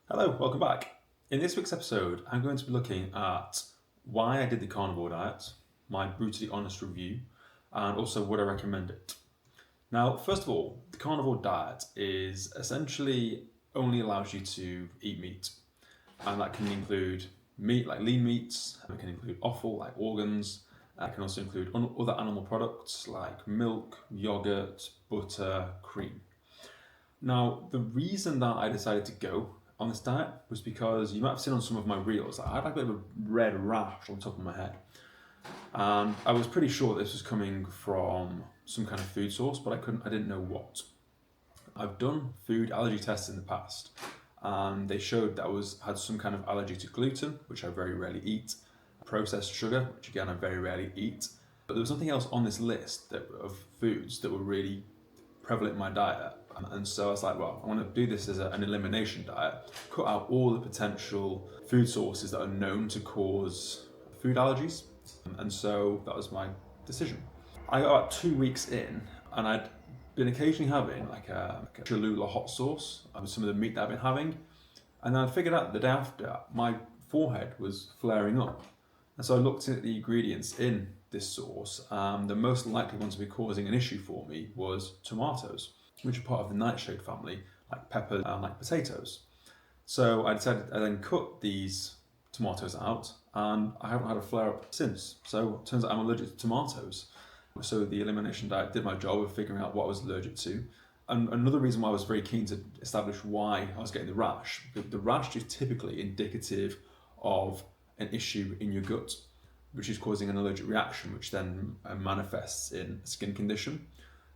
Hello, welcome back. In this week's episode, I'm going to be looking at why I did the carnivore diet, my brutally honest review, and also would I recommend it. Now, first of all, the carnivore diet is essentially only allows you to eat meat, and that can include meat like lean meats, it can include offal like organs, it can also include other animal products like milk, yogurt, butter, cream. Now, the reason that I decided to go on this diet was because you might have seen on some of my reels, I had like a bit of a red rash on the top of my head. And I was pretty sure this was coming from some kind of food source, but I didn't know what. I've done food allergy tests in the past, and they showed that had some kind of allergy to gluten, which I very rarely eat, processed sugar, which again I very rarely eat. But there was nothing else on this list of foods that were really prevalent in my diet. And so I was like, well, I want to do this as an elimination diet, cut out all the potential food sources that are known to cause food allergies. And so that was my decision. I got about 2 weeks in, and I'd been occasionally having like a Cholula hot sauce with some of the meat that I've been having. And then I figured out the day after, my forehead was flaring up. And so I looked at the ingredients in this sauce. The most likely one to be causing an issue for me was tomatoes, which are part of the nightshade family, like peppers and like potatoes. So I then cut these tomatoes out, and I haven't had a flare up since. So it turns out I'm allergic to tomatoes. So the elimination diet did my job of figuring out what I was allergic to. And another reason why I was very keen to establish why I was getting the rash. The rash is typically indicative of an issue in your gut, which is causing an allergic reaction, which then manifests in a skin condition.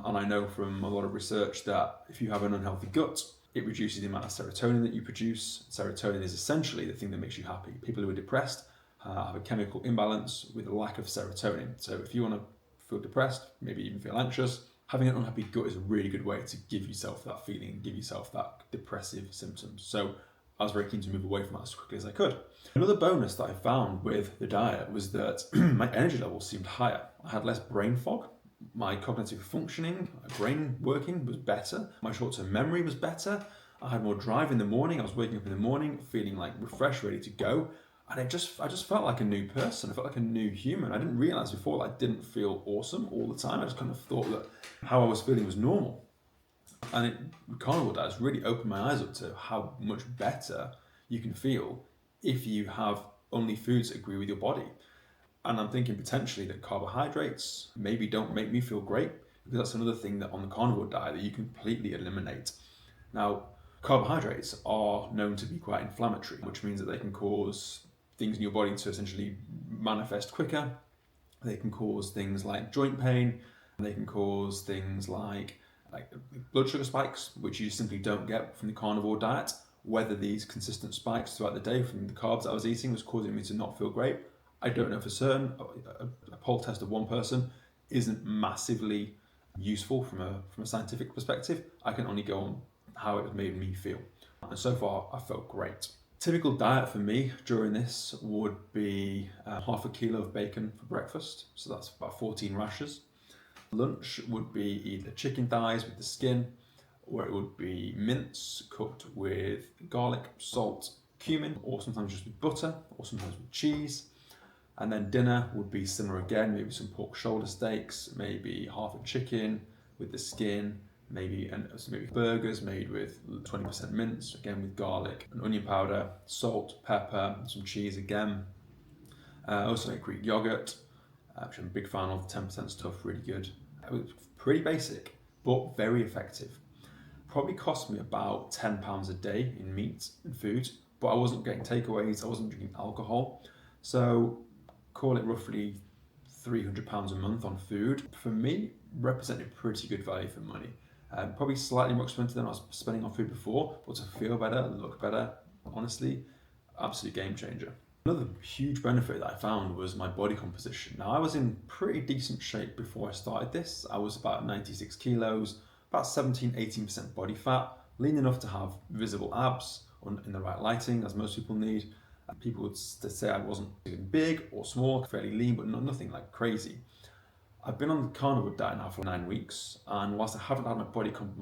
And I know from a lot of research that if you have an unhealthy gut, it reduces the amount of serotonin that you produce. Serotonin is essentially the thing that makes you happy. People who are depressed have a chemical imbalance with a lack of serotonin. So if you want to feel depressed, maybe even feel anxious, having an unhappy gut is a really good way to give yourself that feeling, give yourself that depressive symptoms. So I was very keen to move away from that as quickly as I could. Another bonus that I found with the diet was that my energy levels seemed higher. I had less brain fog. My cognitive functioning, my brain working was better. My short-term memory was better. I had more drive in the morning. I was waking up in the morning feeling like refreshed, ready to go. And I just felt like a new person. I felt like a new human. I didn't realize before that I didn't feel awesome all the time. I just kind of thought that how I was feeling was normal. And carnivore diet has really opened my eyes up to how much better you can feel if you have only foods that agree with your body. And I'm thinking potentially that carbohydrates maybe don't make me feel great, because that's another thing that on the carnivore diet that you completely eliminate. Now, carbohydrates are known to be quite inflammatory, which means that they can cause things in your body to essentially manifest quicker. They can cause things like joint pain, and they can cause things like blood sugar spikes, which you simply don't get from the carnivore diet. Whether these consistent spikes throughout the day from the carbs that I was eating was causing me to not feel great, I don't know for certain. A poll test of one person isn't massively useful from a scientific perspective. I can only go on how it made me feel. And so far, I felt great. Typical diet for me during this would be half a kilo of bacon for breakfast. So that's about 14 rashers. Lunch would be either chicken thighs with the skin, or it would be mince cooked with garlic, salt, cumin, or sometimes just with butter, or sometimes with cheese. And then dinner would be similar again, maybe some pork shoulder steaks, maybe half a chicken with the skin, maybe burgers made with 20% mince, again with garlic and onion powder, salt, pepper, some cheese again. Also like Greek yogurt, which I'm a big fan of, 10% stuff, really good. It was pretty basic, but very effective. Probably cost me about £10 a day in meat and food, but I wasn't getting takeaways, I wasn't drinking alcohol. So call it roughly £300 a month on food. For me, represented pretty good value for money. Probably slightly more expensive than I was spending on food before, but to feel better, look better, honestly, absolute game changer. Another huge benefit that I found was my body composition. Now, I was in pretty decent shape before I started this. I was about 96 kilos, about 17-18% body fat, lean enough to have visible abs in the right lighting, as most people need. People would say I wasn't big or small, fairly lean, but nothing like crazy. I've been on the carnivore diet now for 9 weeks, and whilst I haven't had my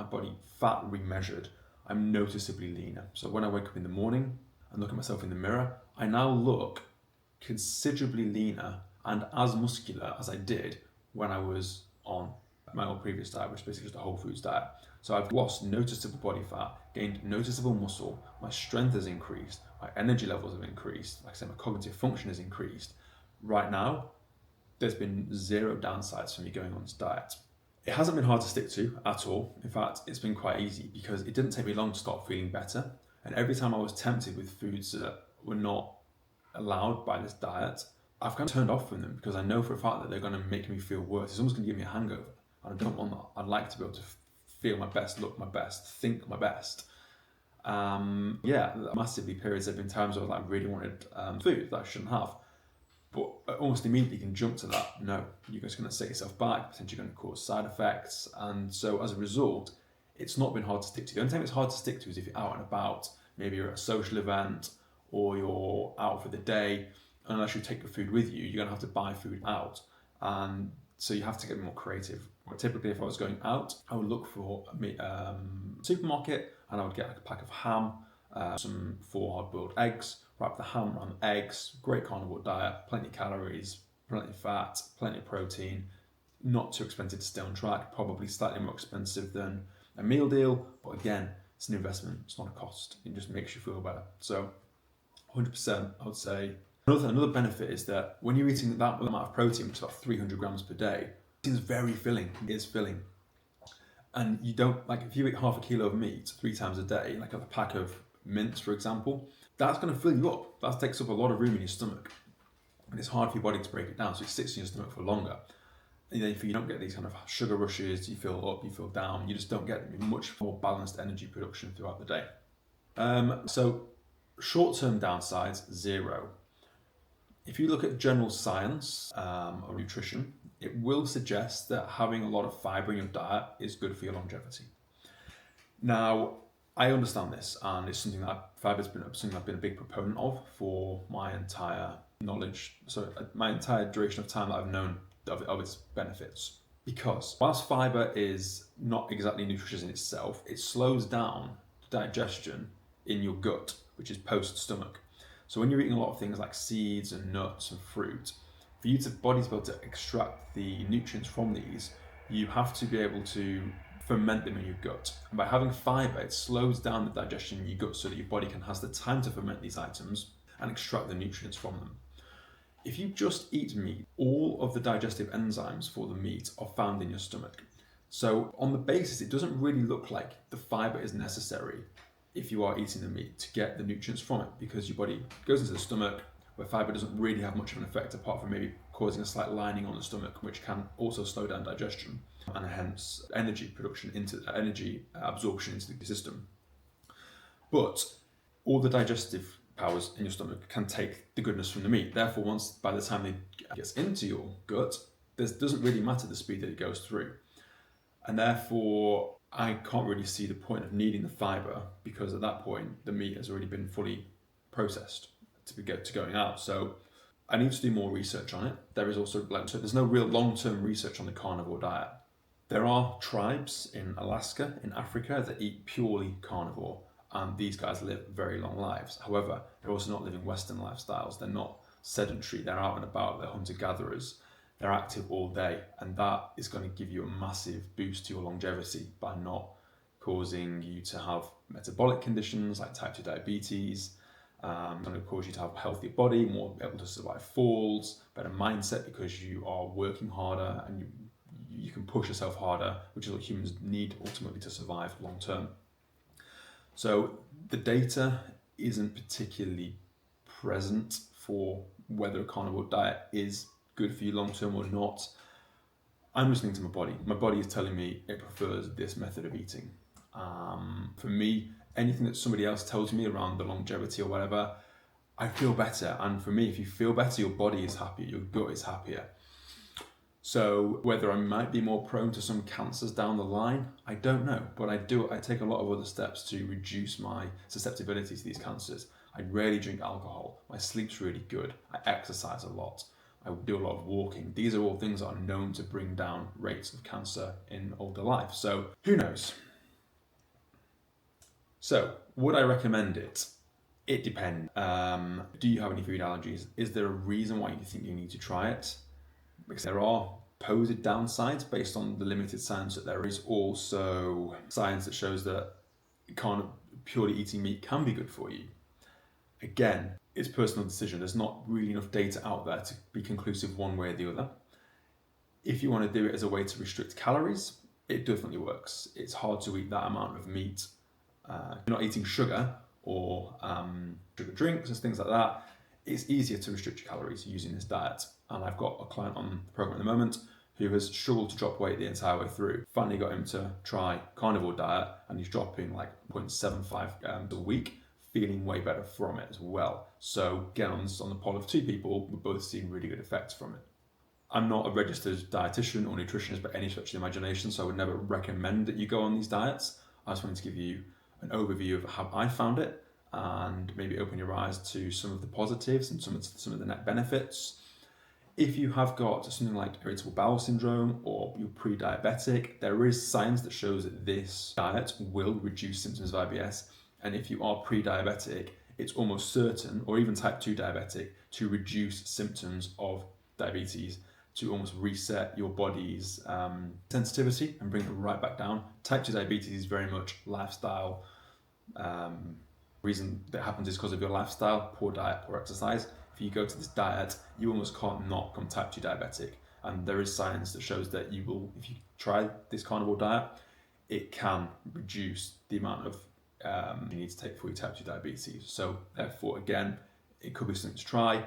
body fat remeasured, I'm noticeably leaner. So when I wake up in the morning and look at myself in the mirror, I now look considerably leaner and as muscular as I did when I was on my old previous diet, which is basically just a whole foods diet. So I've lost noticeable body fat, gained noticeable muscle, my strength has increased, my energy levels have increased, like I said, my cognitive function has increased. Right now, there's been zero downsides for me going on this diet. It hasn't been hard to stick to at all. In fact, it's been quite easy because it didn't take me long to start feeling better. And every time I was tempted with foods that were not allowed by this diet, I've kind of turned off from them because I know for a fact that they're going to make me feel worse. It's almost going to give me a hangover. And I don't want that. I'd like to be able to feel my best, look my best, think my best. Massively periods have been times where I really wanted food that I shouldn't have. But almost immediately you can jump to that. No, you're just going to set yourself back, potentially going to cause side effects. And so as a result, it's not been hard to stick to. The only time it's hard to stick to is if you're out and about, maybe you're at a social event or you're out for the day. Unless you take your food with you, you're going to have to buy food out. And so you have to get more creative. But typically, if I was going out, I would look for a supermarket and I would get like a pack of ham, some 4 hard-boiled eggs, wrap the ham around the eggs, great carnivore diet, plenty of calories, plenty of fat, plenty of protein, not too expensive to stay on track, probably slightly more expensive than a meal deal, but again, it's an investment, it's not a cost, it just makes you feel better. So 100% I would say. Another benefit is that when you're eating that amount of protein, which is about 300 grams per day, it's very filling, it is filling. And you don't, like if you eat half a kilo of meat 3 times a day, like a pack of mince, for example, that's going to fill you up. That takes up a lot of room in your stomach. And it's hard for your body to break it down, so it sits in your stomach for longer. And then if you don't get these kind of sugar rushes, you feel up, you feel down, you just don't get much more balanced energy production throughout the day. So short-term downsides, 0. If you look at general science or nutrition, it will suggest that having a lot of fiber in your diet is good for your longevity. Now, I understand this, and it's something that fiber's been something I've been a big proponent of for my entire my entire duration of time that I've known of its benefits. Because whilst fiber is not exactly nutritious in itself, it slows down digestion in your gut, which is post-stomach. So when you're eating a lot of things like seeds and nuts and fruit, for you to body's able to extract the nutrients from these, you have to be able to ferment them in your gut. And by having fiber, it slows down the digestion in your gut so that your body has the time to ferment these items and extract the nutrients from them. If you just eat meat, all of the digestive enzymes for the meat are found in your stomach. So on the basis, it doesn't really look like the fiber is necessary if you are eating the meat to get the nutrients from it, because your body goes into the stomach where fiber doesn't really have much of an effect apart from maybe causing a slight lining on the stomach, which can also slow down digestion and hence energy absorption into the system. But all the digestive powers in your stomach can take the goodness from the meat. Therefore, by the time it gets into your gut, it doesn't really matter the speed that it goes through. And therefore, I can't really see the point of needing the fiber, because at that point, the meat has already been fully processed to going out. So I need to do more research on it. There is also, there's no real long-term research on the carnivore diet. There are tribes in Alaska, in Africa, that eat purely carnivore, and these guys live very long lives. However, they're also not living Western lifestyles. They're not sedentary. They're out and about. They're hunter-gatherers. They're active all day, and that is going to give you a massive boost to your longevity by not causing you to have metabolic conditions like type 2 diabetes. Going to cause you to have a healthier body, more able to survive falls, better mindset because you are working harder and you can push yourself harder, which is what humans need ultimately to survive long term. So the data isn't particularly present for whether a carnivore diet is good for you long term or not. I'm listening to my body. My body is telling me it prefers this method of eating. For me, anything that somebody else tells me around the longevity or whatever, I feel better. And for me, if you feel better, your body is happier, your gut is happier. So whether I might be more prone to some cancers down the line, I don't know. But I take a lot of other steps to reduce my susceptibility to these cancers. I rarely drink alcohol. My sleep's really good. I exercise a lot. I do a lot of walking. These are all things that are known to bring down rates of cancer in older life. So who knows? So, would I recommend it? It depends. Do you have any food allergies? Is there a reason why you think you need to try it? Because there are supposed downsides based on the limited science that there is also science that shows that purely eating meat can be good for you. Again, it's personal decision. There's not really enough data out there to be conclusive one way or the other. If you want to do it as a way to restrict calories, it definitely works. It's hard to eat that amount of meat. You're not eating sugar or sugar drinks and things like that. It's easier to restrict your calories using this diet. And I've got a client on the program at the moment who has struggled to drop weight the entire way through. Finally got him to try Carnivore Diet, and he's dropping like 0.75 a week, feeling way better from it as well. So again, on the poll of 2 people, we're both seeing really good effects from it. I'm not a registered dietitian or nutritionist by any stretch of the imagination, so I would never recommend that you go on these diets. I just wanted to give you an overview of how I found it and maybe open your eyes to some of the positives and some of the net benefits. If you have got something like irritable bowel syndrome or you're pre-diabetic, there is science that shows that this diet will reduce symptoms of IBS. And if you are pre-diabetic, it's almost certain, or even type 2 diabetic, to reduce symptoms of diabetes, to almost reset your body's sensitivity and bring it right back down. Type 2 diabetes is very much lifestyle. Reason that happens is because of your lifestyle, poor diet, poor exercise. If you go to this diet, you almost can't not become type 2 diabetic. And there is science that shows that you will, if you try this carnivore diet, it can reduce the amount of you need to take for your type 2 diabetes. So therefore, again, it could be something to try.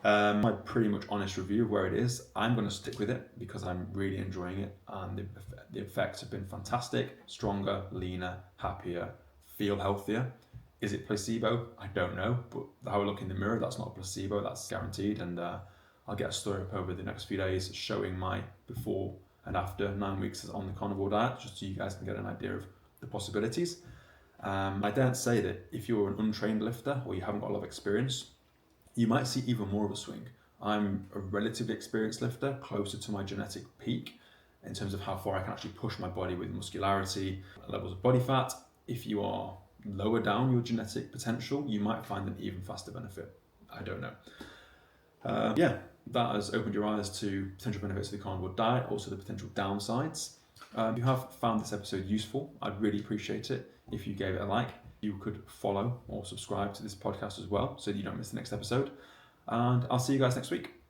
My pretty much honest review of where it is, I'm going to stick with it because I'm really enjoying it, and the effects have been fantastic. Stronger, leaner, happier, feel healthier. Is it placebo? I don't know, but how I look in the mirror, that's not a placebo, that's guaranteed. And I'll get a story up over the next few days showing my before and after 9 weeks on the carnivore diet, just so you guys can get an idea of the possibilities. I daren't say that if you're an untrained lifter or you haven't got a lot of experience, you might see even more of a swing. I'm a relatively experienced lifter, closer to my genetic peak in terms of how far I can actually push my body with muscularity, levels of body fat. If you are lower down your genetic potential, you might find an even faster benefit. I don't know. That has opened your eyes to potential benefits of the carnivore diet, also the potential downsides. If you have found this episode useful, I'd really appreciate it if you gave it a like. You could follow or subscribe to this podcast as well so that you don't miss the next episode. And I'll see you guys next week.